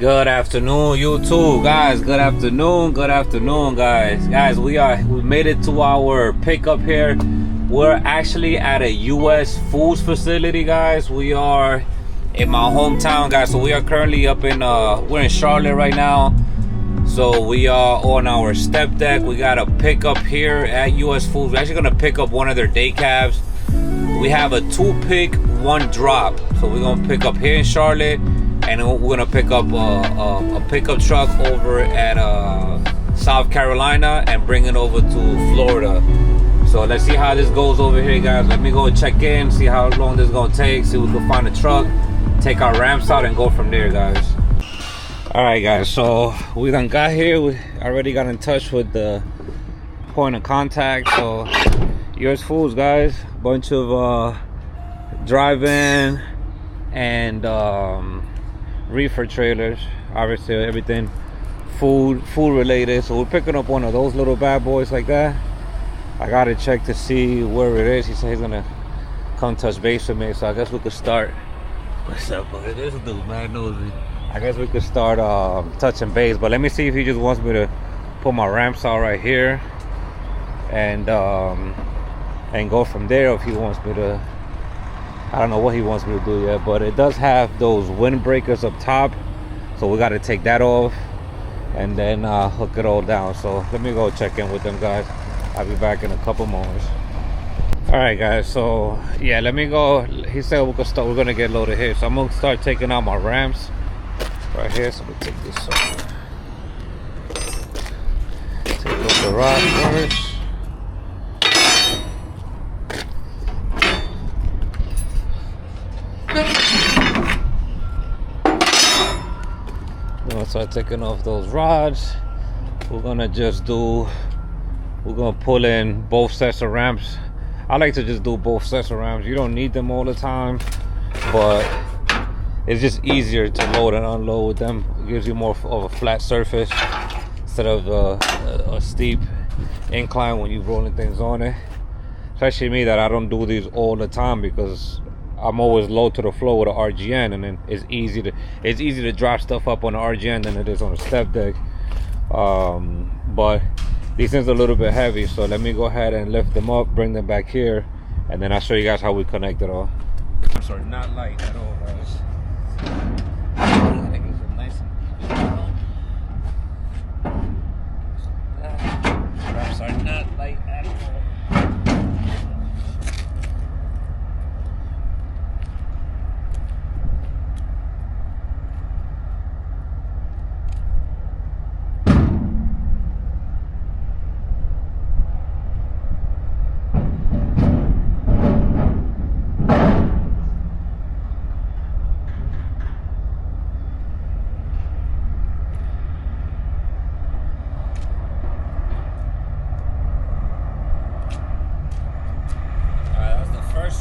Good afternoon, YouTube, guys. Good afternoon, guys. We made it to our pickup here. We're actually at a U.S. foods facility, guys. We are in my hometown, guys. So we are currently up in we're in Charlotte right now. So we are on our step deck. We got a pickup here at U.S. Foods. We're actually gonna pick up one of their day cabs. We have a 2-pick, 1 drop. So we're gonna pick up here in Charlotte, and then we're gonna pick up a pickup truck over at South Carolina and bring it over to Florida. So let's see how this goes over here, guys. Let me go check in, see how long this is gonna take, see if we can find a truck, take our ramps out, and go from there, guys. All right, guys, so we done got here. We already got in touch with the point of contact. So US Foods, guys, bunch of drive-in and reefer trailers, obviously everything food related. So we're picking up one of those little bad boys like that. I gotta check to see where it is. He said he's gonna come touch base with me, so I guess we could start. What's up, buddy? This dude, man, knows me. I guess we could start touching base, but let me see if he just wants me to put my ramps out right here and go from there, if he wants me to. I don't know what he wants me to do yet, but it does have those windbreakers up top, so we got to take that off and then hook it all down. So let me go check in with them, guys. I'll be back in a couple moments. All right, guys, so yeah, let me go. He said we could start, we're gonna get loaded here, so I'm gonna start taking out my ramps right here. So we'll take this off. Take off the rod first. Start taking off those rods. We're gonna pull in both sets of ramps. I like to just do both sets of ramps. You don't need them all the time, but it's just easier to load and unload with them. It gives you more of a flat surface instead of a steep incline when you're rolling things on it. Especially me, that I don't do these all the time because I'm always low to the floor with an RGN, and then it's easy to drop stuff up on the RGN than it is on a step deck. But these things are a little bit heavy, so let me go ahead and lift them up, bring them back here, and then I'll show you guys how we connect it all. I'm sorry, not light at all, guys. Wraps are not light at all.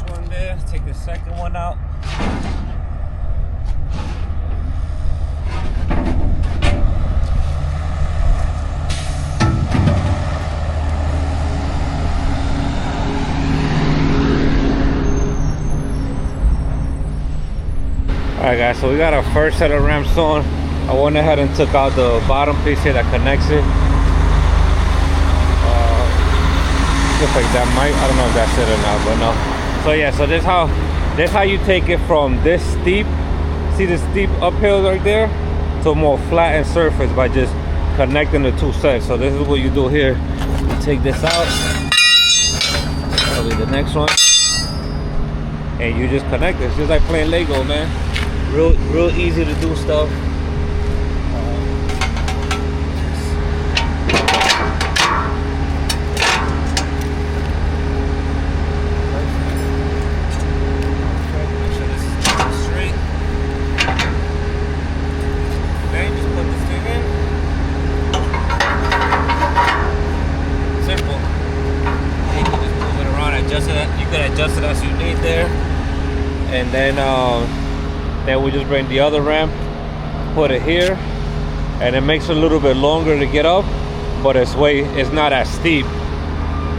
One there, take the second one out. Alright, guys, so we got our first set of ramps on. I went ahead and took out the bottom piece here that connects it. Looks like that might, I don't know if that's it or not, but no. So yeah, so this how you take it from this steep, see the steep uphill right there, to a more flattened surface by just connecting the two sets. So this is what you do here. You take this out, that'll be the next one, and you just connect it. It's just like playing Lego, man. Real easy to do stuff. Adjust it as you need there, and then we just bring the other ramp, put it here, and it makes it a little bit longer to get up, but it's not as steep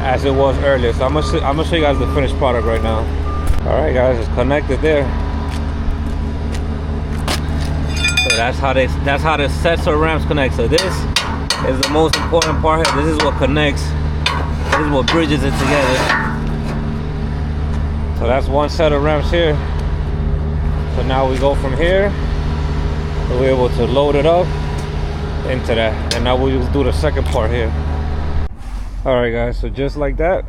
as it was earlier. So I'm gonna show you guys the finished product right now. All right, guys, it's connected there. So So that's how the sets or ramps connect. So this is the most important part here. This is what connects. This is what bridges it together. So that's one set of ramps here. So now we go from here. So we're able to load it up into that. And now we'll do the second part here. Alright guys, so just like that,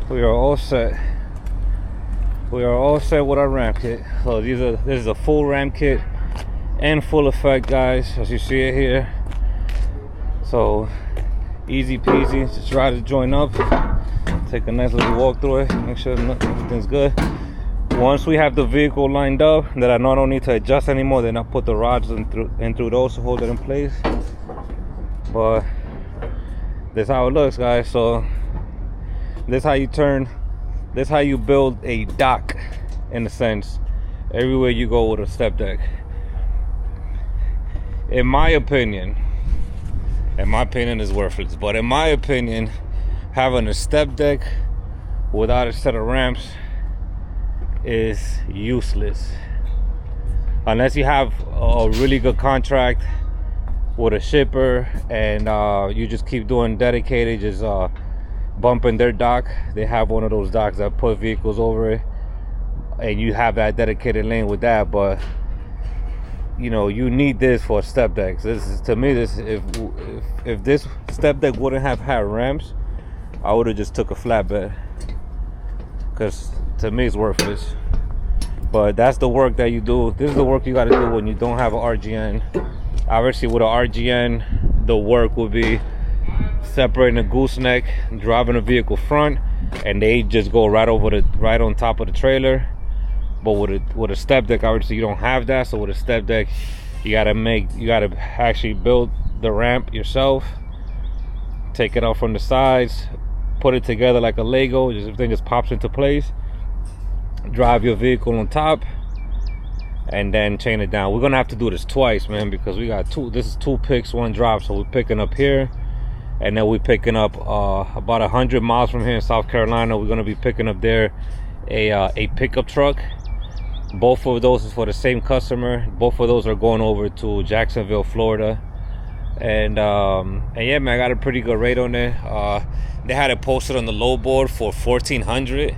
we are all set. We are all set with our ramp kit. So this is a full ramp kit and full effect, guys, as you see it here. So easy peasy, just try to join up, take a nice little walk through it, make sure everything's good. Once we have the vehicle lined up, that I don't need to adjust anymore, then I put the rods in through those to hold it in place. But this is how it looks, guys. So this is how you build a dock, in a sense, everywhere you go with a step deck. In my opinion is worthless, but in my opinion, having a step deck without a set of ramps is useless, unless you have a really good contract with a shipper and you just keep doing dedicated, just bumping their dock. They have one of those docks that put vehicles over it, and you have that dedicated lane with that. But you know, you need this for step decks. This is, to me, this if this step deck wouldn't have had ramps, I would have just took a flatbed, because to me it's worthless. But that's the work that you do. This is the work you got to do when you don't have an RGN. Obviously with an RGN, the work would be separating a gooseneck, driving a vehicle front, and they just go right on top of the trailer. But with a step deck, obviously you don't have that. So with a step deck, you gotta actually build the ramp yourself, take it out from the sides, put it together like a Lego. Everything just pops into place. Drive your vehicle on top, and then chain it down. We're gonna have to do this twice, man, because we got this is 2Picks, one drop. So we're picking up here, and then we're picking up about 100 miles from here in South Carolina. We're gonna be picking up there a pickup truck. Both of those is for the same customer. Both of those are going over to Jacksonville, Florida. And yeah, man, I got a pretty good rate on it. They had it posted on the low board for $1,400.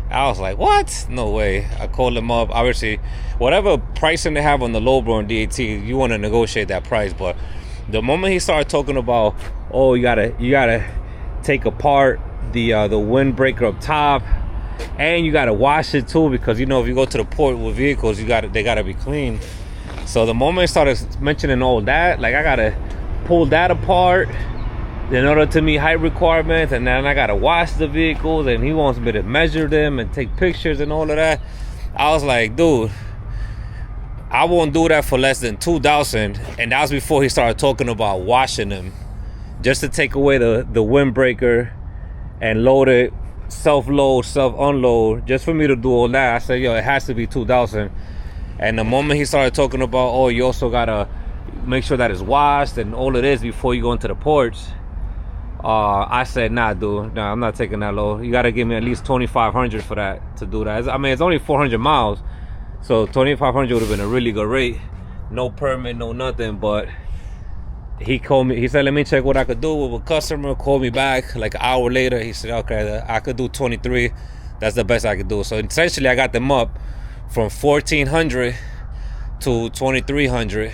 I was like, what? No way. I called them up. Obviously, whatever pricing they have on the low board on DAT, you want to negotiate that price. But the moment he started talking about, oh, you gotta take apart the windbreaker up top, and you gotta wash it too, because you know, if you go to the port with vehicles, they gotta be clean. So the moment I started mentioning all that, like I gotta pull that apart in order to meet height requirements, and then I gotta wash the vehicles, and he wants me to measure them and take pictures and all of that. I was like, dude, I won't do that for less than $2,000. And that was before he started talking about washing them, just to take away the windbreaker and load it, self-load, self-unload, just for me to do all that. I said, yo, it has to be $2,000. And the moment he started talking about, oh, you also gotta make sure that it's washed and all it is before you go into the ports, I said, nah, dude, nah, I'm not taking that low. You gotta give me at least $2,500 for that, to do that. I mean, it's only 400 miles, so $2,500 would have been a really good rate. No permit, no nothing. But he called me, he said, let me check what I could do with a customer. Called me back like an hour later. He said, okay, I could do 23. That's the best I could do. So essentially I got them up from 1,400 to 2,300.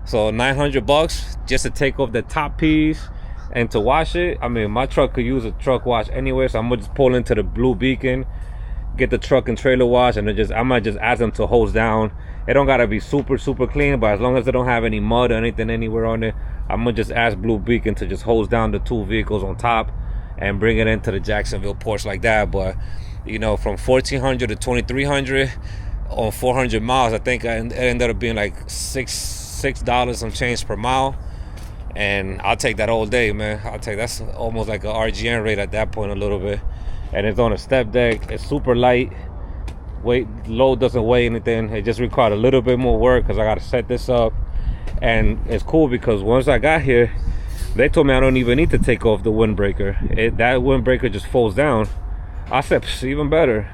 So $900 just to take off the top piece and to wash it. I mean, my truck could use a truck wash anyway, so I'm gonna just pull into the Blue Beacon, get the truck and trailer wash, and I might just ask them to hose down. It don't gotta be super clean, but as long as they don't have any mud or anything anywhere on it, I'm gonna just ask Blue Beacon to just hose down the two vehicles on top and bring it into the Jacksonville ports like that. But you know, from 1,400 to 2,300 on 400 miles, I think it ended up being like $6 some change per mile. And I'll take that all day, man. That's almost like an RGN rate at that point, a little bit. And it's on a step deck. It's super light. Load doesn't weigh anything. It just required a little bit more work because I got to set this up. And it's cool because once I got here, they told me I don't even need to take off the windbreaker. That windbreaker just folds down. I said, even better.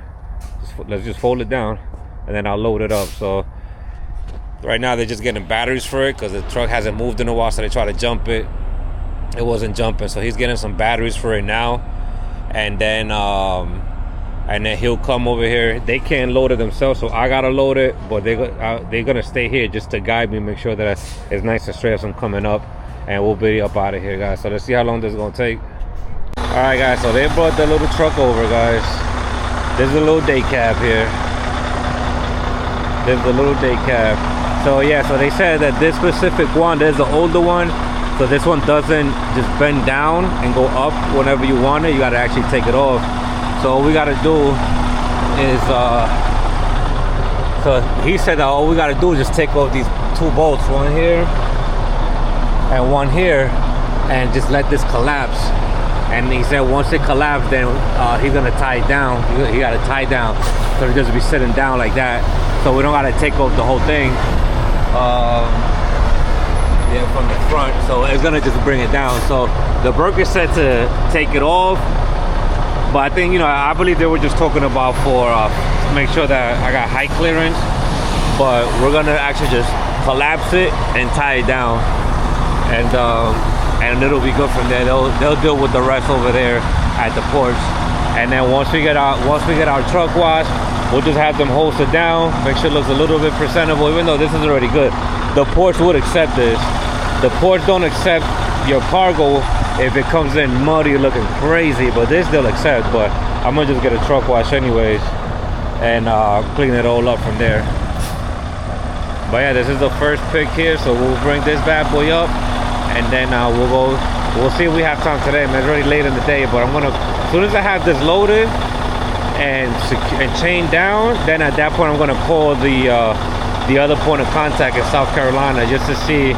Let's just fold it down, and then I'll load it up. So Right now they're just getting batteries for it because the truck hasn't moved in a while, so they try to jump it. It wasn't jumping, so he's getting some batteries for it now, and then he'll come over here. They can't load it themselves, so I gotta load it, but they're gonna stay here just to guide me, make sure that it's nice and straight as I'm coming up, and we'll be up out of here, guys. So let's see how long this is gonna take. All right, guys, so they brought the little truck over, guys. There's a little day cab here. There's a little day cab. So yeah, so they said that this specific one, there's the older one, so this one doesn't just bend down and go up whenever you want it. You gotta actually take it off. So all we gotta do is so he said that all we gotta do is just take off these two bolts, one here and one here, and just let this collapse. And he said once it collapses, then he's gonna tie it down. He gotta tie it down so it doesn't be sitting down like that. So we don't gotta take off the whole thing. Yeah, from the front. So it's gonna just bring it down. So the broker said to take it off, but I think, you know, I believe they were just talking about for to make sure that I got high clearance. But we're gonna actually just collapse it and tie it down, and it'll be good from there. They'll deal with the rest over there at the porch. And then once we get our truck washed, we'll just have them hose it down, make sure it looks a little bit presentable, even though this is already good. The porch would accept this. The porch don't accept your cargo if it comes in muddy looking crazy, but this they'll accept. But I'm gonna just get a truck wash anyways and clean it all up from there. But yeah, this is the first pick here, so we'll bring this bad boy up, and then we'll see if we have time today. Man, it's already late in the day, but I'm gonna, as soon as I have this loaded and chained down, then at that point I'm gonna call the other point of contact in South Carolina just to see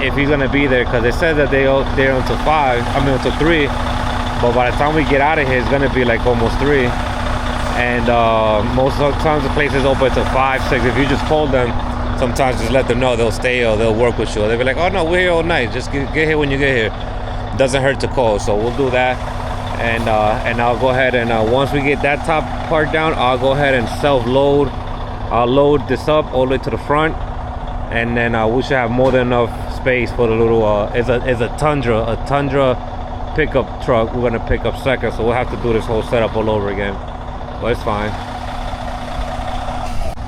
if he's gonna be there, because they said that they're until 3, but by the time we get out of here it's gonna be like almost 3, and most of the times the place is open till 5, 6. If you just call them, sometimes just let them know, they'll stay or they'll work with you. They'll be like, oh no, we're here all night, just get here when you get here. Doesn't hurt to call, so we'll do that. And I'll go ahead and once we get that top part down, I'll go ahead and self-load. I'll load this up all the way to the front, and then we should have more than enough space for the little it's a Tundra pickup truck we're gonna pick up second, so we'll have to do this whole setup all over again, but it's fine.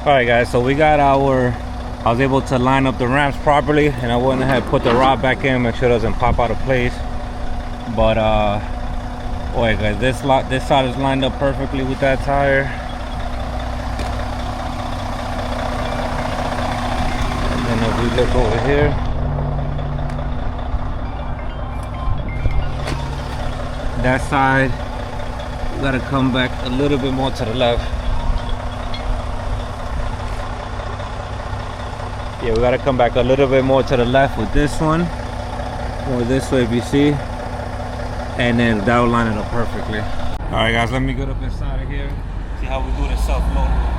All right, guys, so we got I was able to line up the ramps properly, and I went ahead and put the rod back in, make sure it doesn't pop out of place. But wait, guys, this side is lined up perfectly with that tire. And then if we look over here, that side, we gotta come back a little bit more to the left. Yeah, we gotta come back a little bit more to the left with this one, or this way if you see, and then that will line it up perfectly. All right, guys, let me get up inside of here, see how we do the self-load.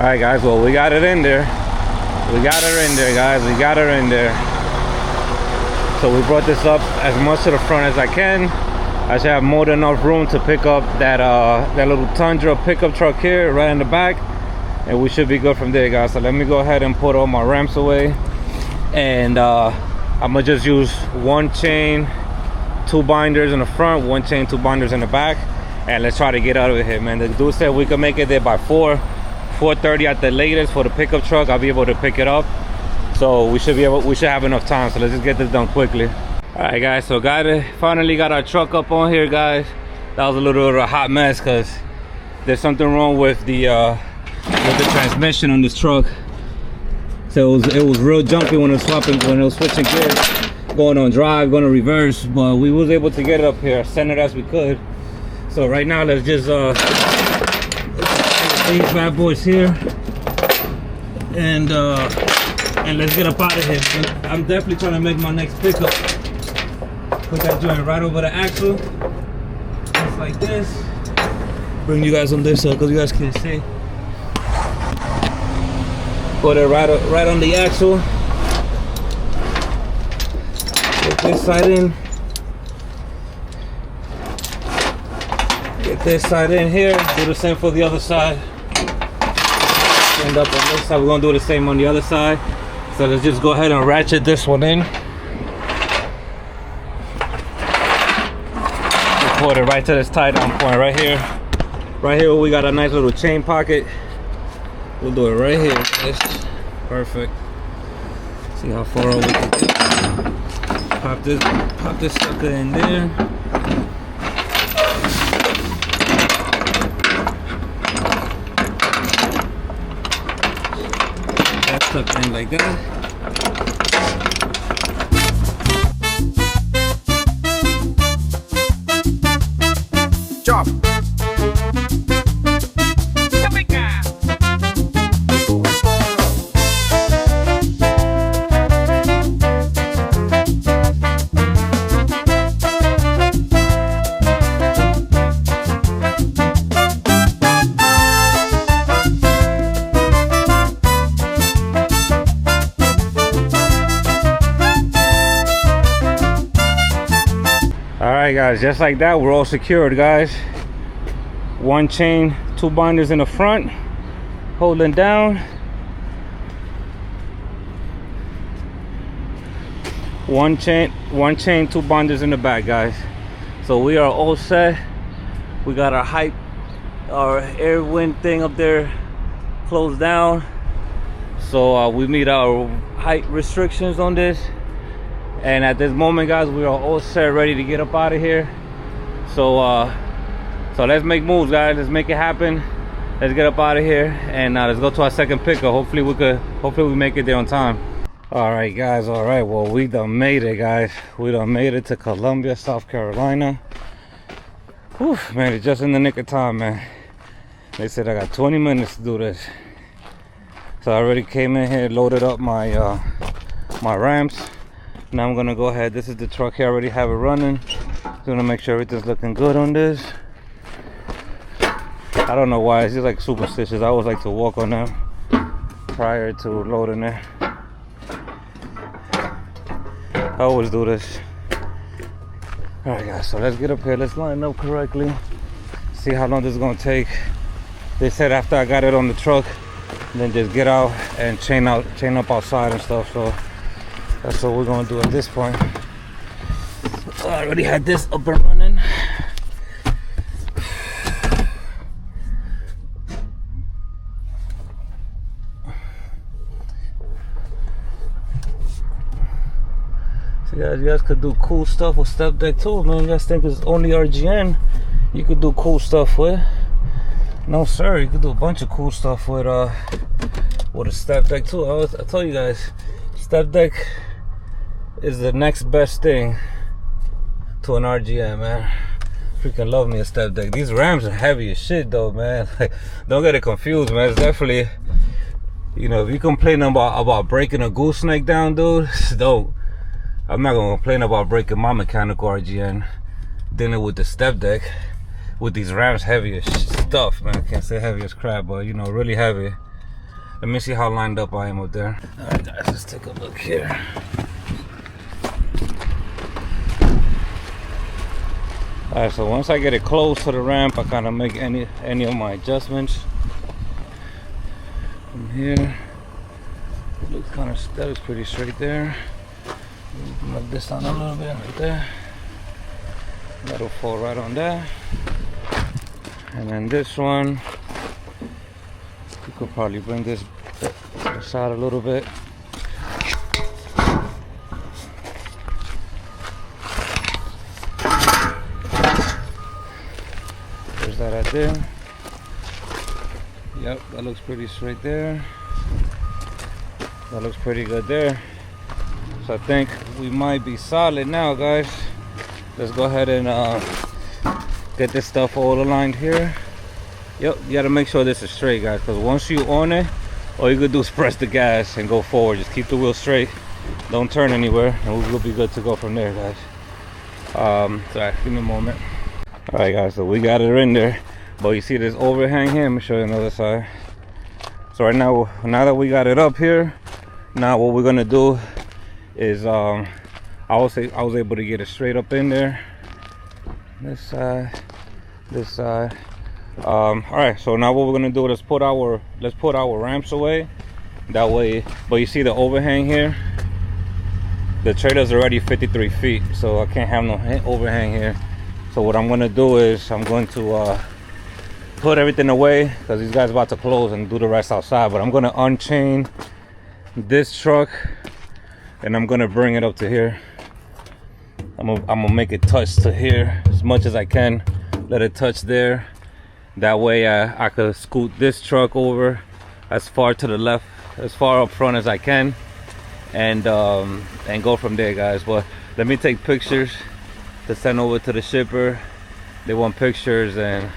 right, guys, well, we got it in there. We got her in there, guys. We got her in there. So we brought this up as much to the front as I can. I should have more than enough room to pick up that little Tundra pickup truck here right in the back, and we should be good from there, guys. So let me go ahead and put all my ramps away, and I'm gonna just use 1 chain, 2 binders in the front, 1 chain, 2 binders in the back, and let's try to get out of here, man. The dude said we could make it there by 4:30 at the latest for the pickup truck. I'll be able to pick it up, so we should have enough time. So let's just get this done quickly. All right, guys, so finally got our truck up on here, guys. That was a little bit of a hot mess because there's something wrong with the transmission on this truck. So it was real jumpy when it was switching gears, going on drive, going to reverse, but we was able to get it up here, center as we could. So right now, let's just these bad boys here, and let's get up out of here. I'm definitely trying to make my next pickup. Put that joint right over the axle, just like this. Bring you guys on this side because you guys can't see. Put it right on the axle. Get this side in. Get this side in here. Do the same for the other side. End up on this side. We're gonna do the same on the other side. So let's just go ahead and ratchet this one in. Put it right to this tie down point right here. Right here we got a nice little chain pocket. We'll do it right here. That's perfect. See how far we can get. Pop this sucker in there. That's tucked in like that. Job. Alright, guys, just like that, we're all secured, guys. 1 chain, 2 binders in the front, holding down. 1 chain, 2 binders in the back, guys. So we are all set. We got our air wind thing up there closed down. So we meet our height restrictions on this. And at this moment, guys, we are all set, ready to get up out of here. So let's make moves, guys. Let's make it happen. Let's get up out of here, and let's go to our second pickup. Hopefully we make it there on time. All right, guys. All right, well, we done made it, guys. We done made it to Columbia, South Carolina. Whew, man, it's just in the nick of time, man. They said I got 20 minutes to do this. So I already came in here, loaded up my my ramps. Now I'm gonna go ahead. This is the truck here. I already have it running. Gonna make sure everything's looking good on this. I don't know why, it's just like superstitious. I always like to walk on them prior to loading it. I always do this. Alright, guys, so let's get up here. Let's line up correctly. See how long this is gonna take. They said after I got it on the truck, then just get out and chain up outside and stuff. So that's what we're gonna do at this point. I already had this up and running. So guys, you guys could do cool stuff with Step Deck too, man. You guys think it's only RGN you could do cool stuff with? No sir, you could do a bunch of cool stuff with a Step Deck too. I told you guys, Step Deck is the next best thing to an RGN, man. Freaking love me a Step Deck. These Rams are heavy as shit though, man. Like, don't get it confused, man. It's definitely, you know, if you complain about breaking a gooseneck down, dude, don't. I'm not gonna complain about breaking my mechanical RGN. Dealing with the Step Deck, with these Rams heavy as stuff, man. I can't say heavy as crap, but you know, really heavy. Let me see how lined up I am up there. All right, guys, let's take a look here. All right, so once I get it close to the ramp, I kind of make any of my adjustments. From here, it looks kind of, that looks pretty straight there. Move this down a little bit right there. That'll fall right on there. And then this one, you could probably bring this to the side a little bit. There's that right there. Yep, that looks pretty straight there. That looks pretty good there. So I think we might be solid now, guys. Let's go ahead and get this stuff all aligned here. Yep, you gotta make sure this is straight, guys, because once you own it, all you could do is press the gas and go forward. Just keep the wheel straight, don't turn anywhere, and we'll be good to go from there, guys. Sorry, give me a moment. All right, guys, so we got it in there, but you see this overhang here? Let me show you another side. So right now that we got it up here, now what we're gonna do is I was able to get it straight up in there. This side. All right, so now what we're gonna do is put our ramps away. That way, but you see the overhang here? The trailer's already 53 feet, so I can't have no overhang here. So what I'm gonna do is I'm going to put everything away because these guys are about to close and do the rest outside. But I'm gonna unchain this truck and I'm gonna bring it up to here. I'm gonna make it touch to here as much as I can. Let it touch there. That way I could scoot this truck over as far to the left, as far up front as I can, and go from there, guys. But let me take pictures to send over to the shipper. They want pictures, and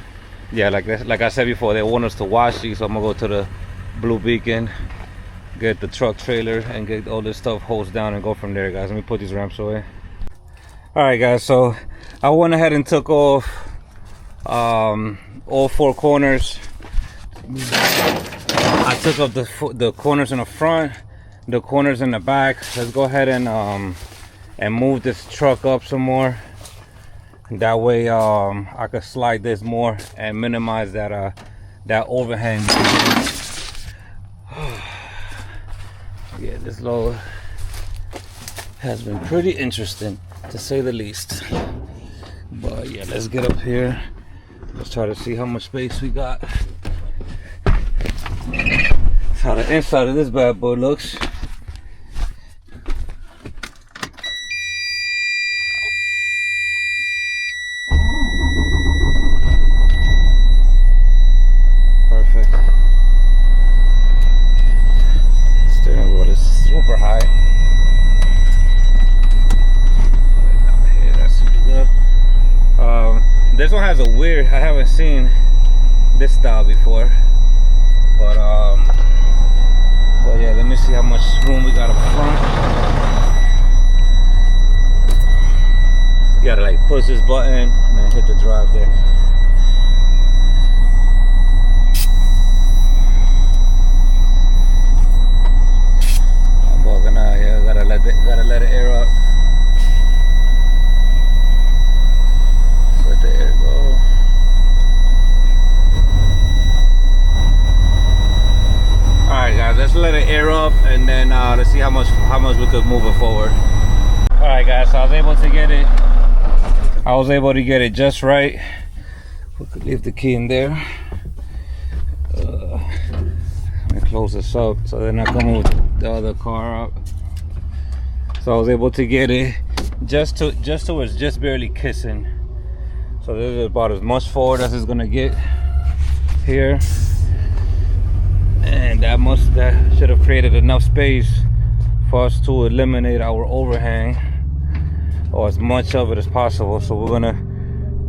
yeah, like I said before, they want us to wash these. So I'm gonna go to the Blue Beacon, get the truck trailer, and get all this stuff hosed down and go from there, guys. Let me put these ramps away. All right, guys, so I went ahead and took off all four corners. I took off the corners in the front, the corners in the back. Let's go ahead and move this truck up some more. That way I could slide this more and minimize that overhang. Yeah, this load has been pretty interesting, to say the least. But yeah, let's get up here. Let's try to see how much space we got. That's how the inside of this bad boy looks. Perfect. Steering wheel is super high. This one has a weird, I haven't seen this style before, but yeah, let me see how much room we got up front. You gotta like push this button and then hit the drive there. I'm walking out here, gotta let it air up. Let the air go. Alright, guys, let's let it air up, and then let's see how much we could move it forward. Alright, guys, so I was able to get it just right. We could leave the key in there. Let me close this up so they're not gonna move the other car up. So I was able to get it just to where it's just barely kissing. So this is about as much forward as it's gonna get here, and that should have created enough space for us to eliminate our overhang, or as much of it as possible. So we're gonna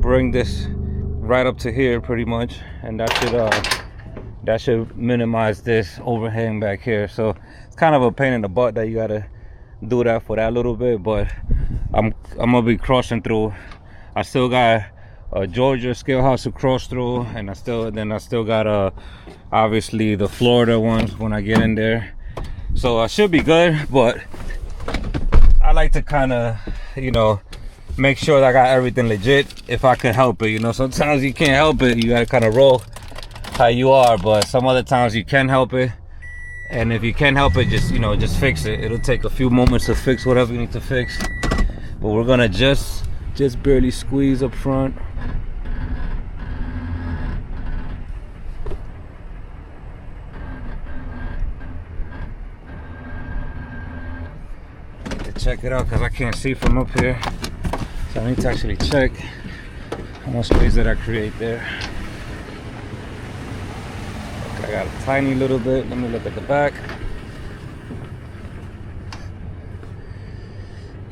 bring this right up to here pretty much, and that should minimize this overhang back here. So it's kind of a pain in the butt that you gotta do that for that little bit, but I'm gonna be crushing through. I still got Georgia scale house to cross through, and I still got obviously the Florida ones when I get in there. So I should be good, but I like to kind of, you know, make sure that I got everything legit if I can help it. You know, sometimes you can't help it, you gotta kind of roll how you are, but some other times you can help it. And if you can't help it, just, you know, just fix it. It'll take a few moments to fix whatever you need to fix, but we're gonna just barely squeeze up front. Check it out because I can't see from up here, so I need to actually check how much space did I create there. Okay, I got a tiny little bit. Let me look at the back.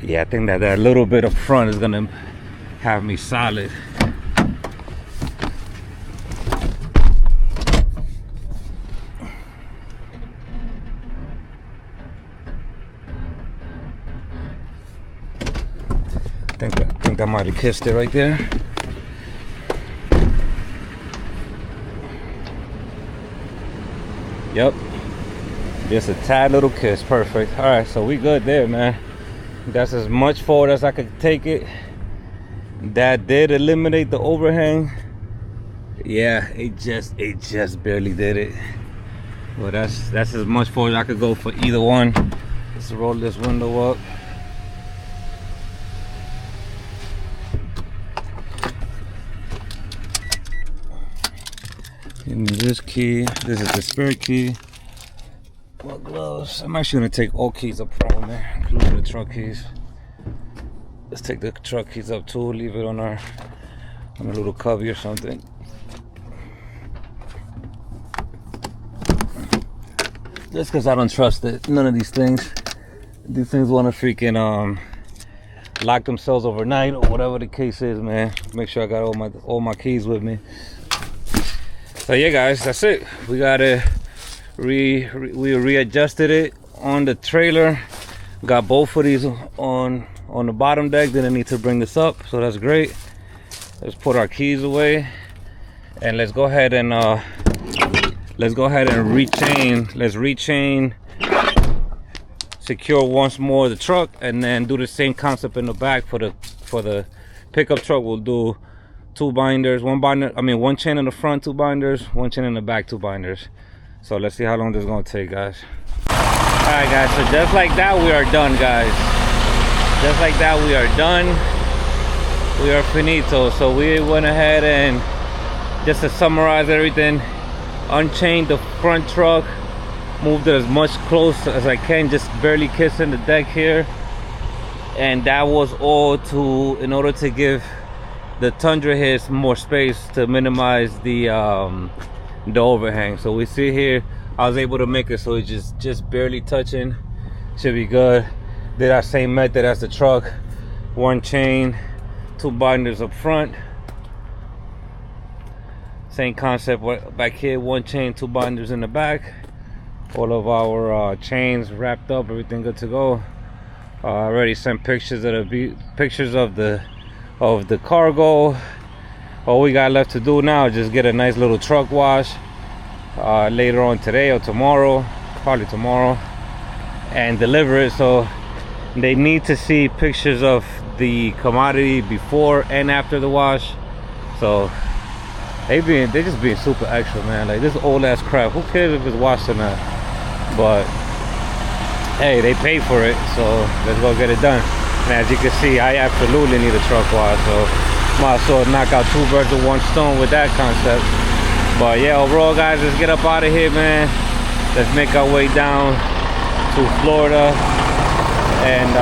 Yeah, I think that little bit up front is gonna have me solid. I think I might have kissed it right there. Yep, just a tad little kiss. Perfect. All right, so we good there, man. That's as much forward as I could take it. That did eliminate the overhang. Yeah, it just barely did it. Well, that's as much forward as I could go for either one. Let's roll this window up. Give me this key. This is the spare key. My gloves. I'm actually gonna take all keys up front there, including the truck keys. Let's take the truck keys up too. Leave it on a little cubby or something. Just because I don't trust it. None of these things. These things want to freaking lock themselves overnight or whatever the case is, man. Make sure I got all my keys with me. So yeah, guys, that's it. We got it. We readjusted it on the trailer. Got both of these on the bottom deck. Didn't need to bring this up, so that's great. Let's put our keys away, and let's go ahead and rechain. Let's rechain, secure once more the truck, and then do the same concept in the back for the pickup truck. We'll do 2 binders, one chain in the front, 2 binders, 1 chain in the back, 2 binders. So let's see how long this is gonna take, guys. All right, guys, so just like that, we are done, guys. Just like that, we are done. We are finito. So we went ahead and, just to summarize everything, unchained the front truck, moved it as much close as I can, just barely kissing the deck here. And that was all in order to give the Tundra here some more space to minimize the overhang. So we see here, I was able to make it so it's just barely touching. Should be good. Did our same method as the truck. 1 chain, 2 binders up front. Same concept back here. 1 chain, 2 binders in the back. All of our chains wrapped up, everything good to go. I already sent pictures of the cargo. All we got left to do now is just get a nice little truck wash later on today or tomorrow, probably tomorrow, and deliver it. So they need to see pictures of the commodity before and after the wash. So they just being super extra, man. Like, this old ass crap, who cares if it's washed or not? But hey, they paid for it, so let's go get it done. And as you can see, I absolutely need a truck wash, so might as well knock out 2 birds with 1 stone with that concept. But yeah, overall, guys, let's get up out of here, man. Let's make our way down to Florida and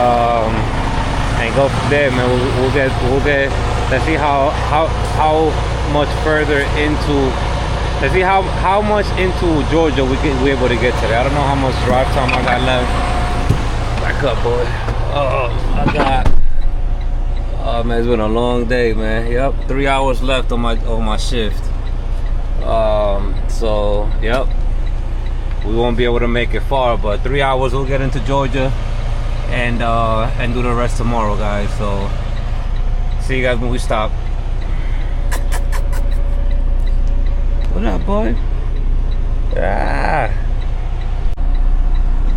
go from there, man. We'll get. Let's see how much further into. Let's see how much into Georgia we're able to get today. I don't know how much drive time I got left. Back up, boy. Oh man, it's been a long day, man. Yep, 3 hours left on my shift. So yep, we won't be able to make it far, but 3 hours we'll get into Georgia and do the rest tomorrow, guys. So see you guys when we stop. What up, boy? Ah.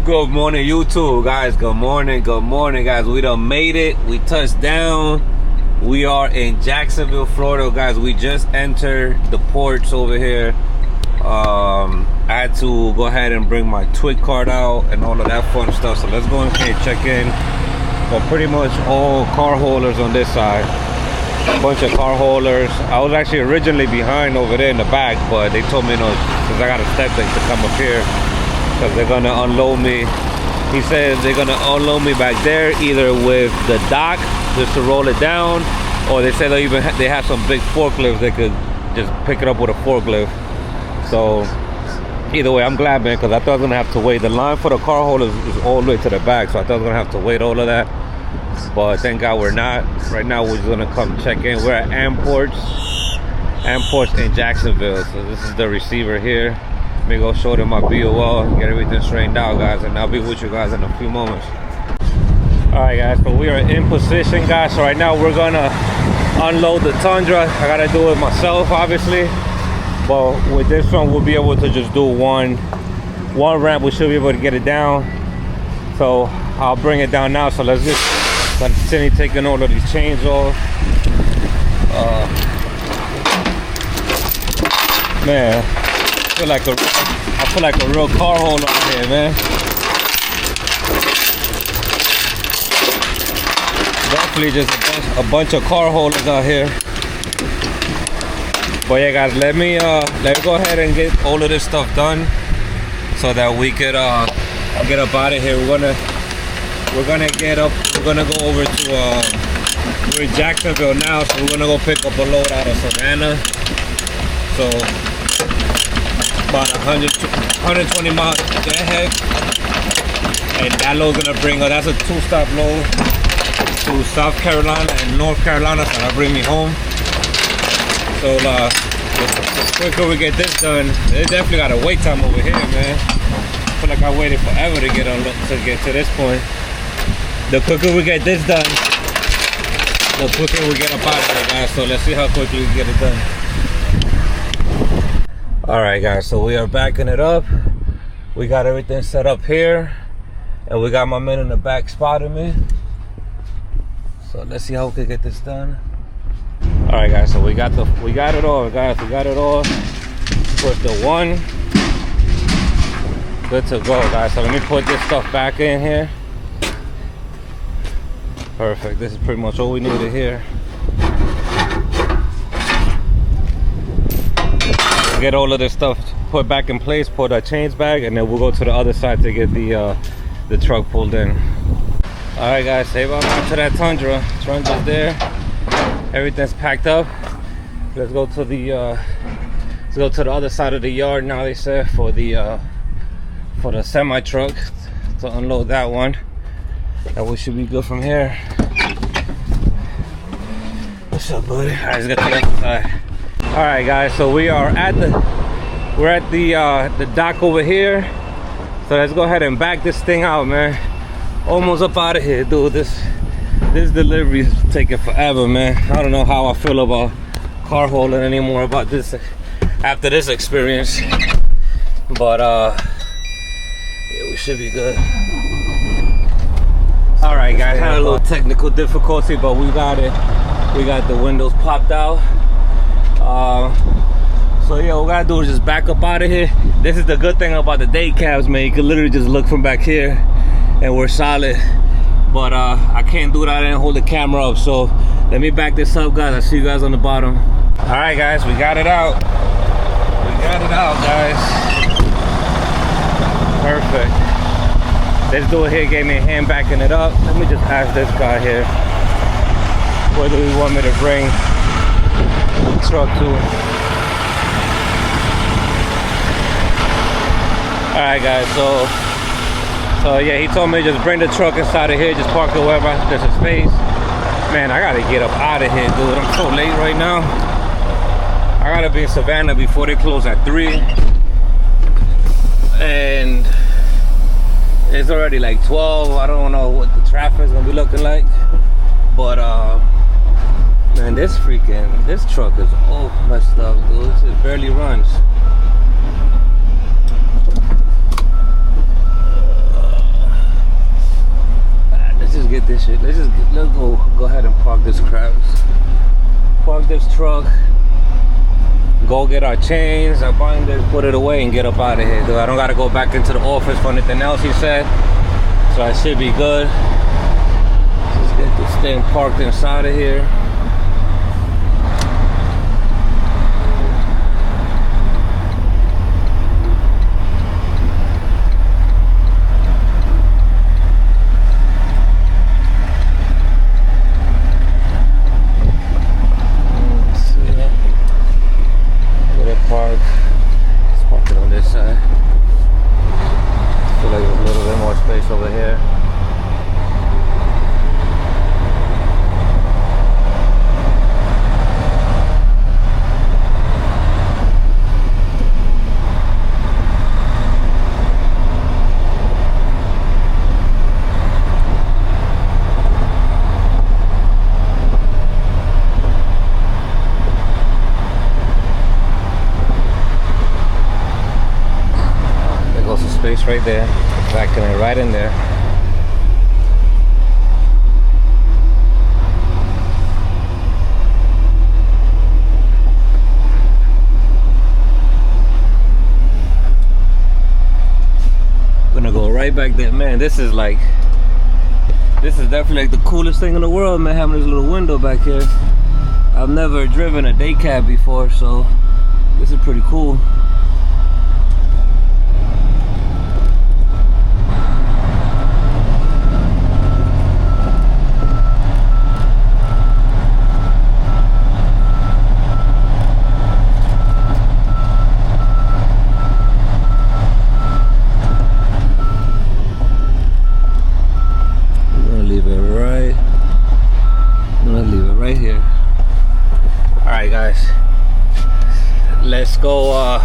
Good morning, YouTube, guys. Good morning, guys. We done made it. We touched down. We are in Jacksonville, Florida, guys. We just entered the ports over here. I had to go ahead and bring my TWIC card out and all of that fun stuff. So let's go ahead and check in. But pretty much all car holders on this side. A bunch of car holders. I was actually originally behind over there in the back, but they told me no, since I got a step deck to come up here, because they're gonna unload me. He said they're gonna unload me back there, either with the dock just to roll it down, or they said they have some big forklifts they could just pick it up with a forklift. So either way, I'm glad, man, because I thought I was gonna have to wait. The line for the car holders is all the way to the back, so I thought I was gonna have to wait all of that. But thank God we're not. Right now we're just gonna come check in. We're at Amports in Jacksonville. So this is the receiver here. Let me go show them my BOL, get everything straightened out, guys, and I'll be with you guys in a few moments. Alright guys, so we are in position, guys. So right now we're gonna unload the Tundra. I gotta do it myself, obviously. But with this one we'll be able to just do one ramp. We should be able to get it down. So I'll bring it down now. So let's just continue taking all of these chains off. Man, I feel like a real car holder out here, man. Definitely just a bunch of car holders out here. But yeah, guys, let me go ahead and get all of this stuff done so that we could get up out of here. We're gonna go over to we're in Jacksonville now, so we're gonna go pick up a load out of Savannah. So about 120 miles ahead, and that load's gonna bring us. That's a 2-stop load to South Carolina and North Carolina, so that'll bring me home. So the quicker we get this done, they definitely got a wait time over here, man. I feel like I waited forever to get to this point. The quicker we get this done, the quicker we get up out of here, guys. So let's see how quickly we get it done. Alright guys, so we are backing it up. We got everything set up here, and we got my man in the back spotting me. So let's see how we can get this done. Alright guys, so we got it all, guys. We got it all. Put the one. Good to go, guys. So let me put this stuff back in here. Perfect. This is pretty much all we needed here. Get all of this stuff put back in place, put our chains back, and then we'll go to the other side to get the truck pulled in. All right, guys, say bye to that Tundra. Trunk is there. Everything's packed up. Let's go to the other side of the yard now. They said for the semi truck to unload that one, and we should be good from here. What's up, buddy? All right, let's get to the other side. All right, guys, so we're at the dock over here. So let's go ahead and back this thing out, man. Almost up out of here, dude. This delivery is taking forever, man. I don't know how I feel about car holding anymore about this after this experience, but yeah, we should be good. All right, guys, had a little technical difficulty, but we got it. We got the windows popped out. So yeah, what we gotta do is just back up out of here. This is the good thing about the day cabs, man. You can literally just look from back here and we're solid. But I can't do that. I didn't hold the camera up, so let me back this up, guys. I'll see you guys on the bottom. All right, guys, we got it out. We got it out, guys. Perfect. This dude here gave me a hand backing it up. Let me just ask this guy here, where do we want me to bring the truck to? All right, guys, so yeah, he told me just bring the truck inside of here, just park it wherever there's a space. Man, I gotta get up out of here, dude. I'm so late right now. I gotta be in Savannah before they close at 3, and it's already like 12. I don't know what the traffic is gonna be looking like, but man, this truck is all messed up, dude. It barely runs. this shit. Let's go ahead and park this crap. Park this truck. Go get our chains, our binders, put it away, and get up out of here. Dude, I don't gotta go back into the office for anything else, he said. So I should be good. Let's get this thing parked inside of here. Let's park it on this side. I feel like there's a little bit more space over here. Space right there, backing it right in there. Gonna go right back there, man. This is definitely like the coolest thing in the world, man, having this little window back here. I've never driven a day cab before, so this is pretty cool. Let's go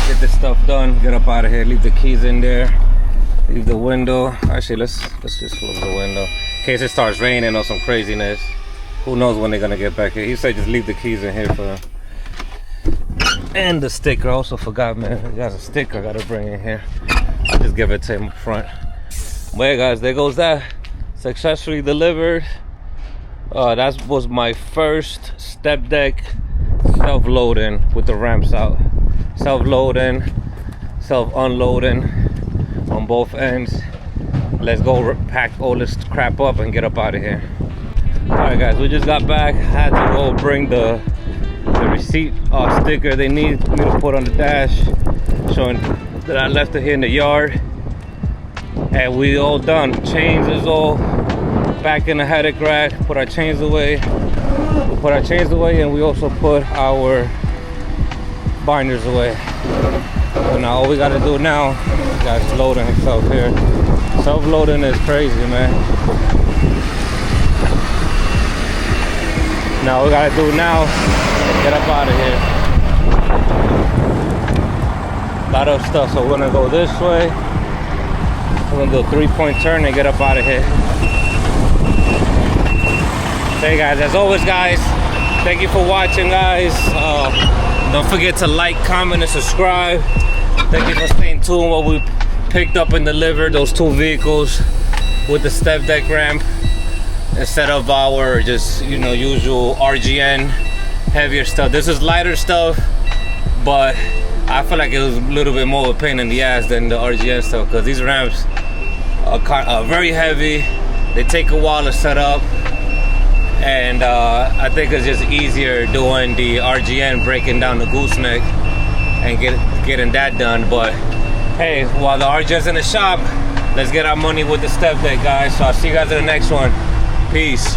get this stuff done, get up out of here, leave the keys in there, leave the window. Actually, let's just close the window in case it starts raining or some craziness. Who knows when they're gonna get back here. He said just leave the keys in here for them. And the sticker, I also forgot, man. He got a sticker I gotta bring in here. I'll just give it to him up front. Well, yeah, guys, there goes that. Successfully delivered. That was my first step deck self-loading with the ramps out. Self-loading, self-unloading on both ends. Let's go pack all this crap up and get up out of here. Alright guys, we just got back. Had to go bring the receipt sticker they need me to put on the dash, showing that I left it here in the yard. And we all done. Chains is all back in the headache rack. Put our chains away. We put our chains away, and we also put our binders away. So now all we gotta do now, guys, loading himself here. Self-loading is crazy, man. Now all we gotta do now, get up out of here. A lot of stuff, so we're gonna go this way. We're gonna do a 3-point turn and get up out of here. Hey guys, as always guys, thank you for watching guys. Don't forget to like, comment, and subscribe. Thank you for staying tuned while we picked up and delivered those 2 vehicles with the step deck ramp instead of our just, you know, usual RGN heavier stuff. This is lighter stuff, but I feel like it was a little bit more of a pain in the ass than the RGN stuff, because these ramps are very heavy. They take a while to set up. And I think it's just easier doing the RGN, breaking down the gooseneck and getting that done. But hey, while the RGN's in the shop, let's get our money with the step deck, guys. So I'll see you guys in the next one. Peace.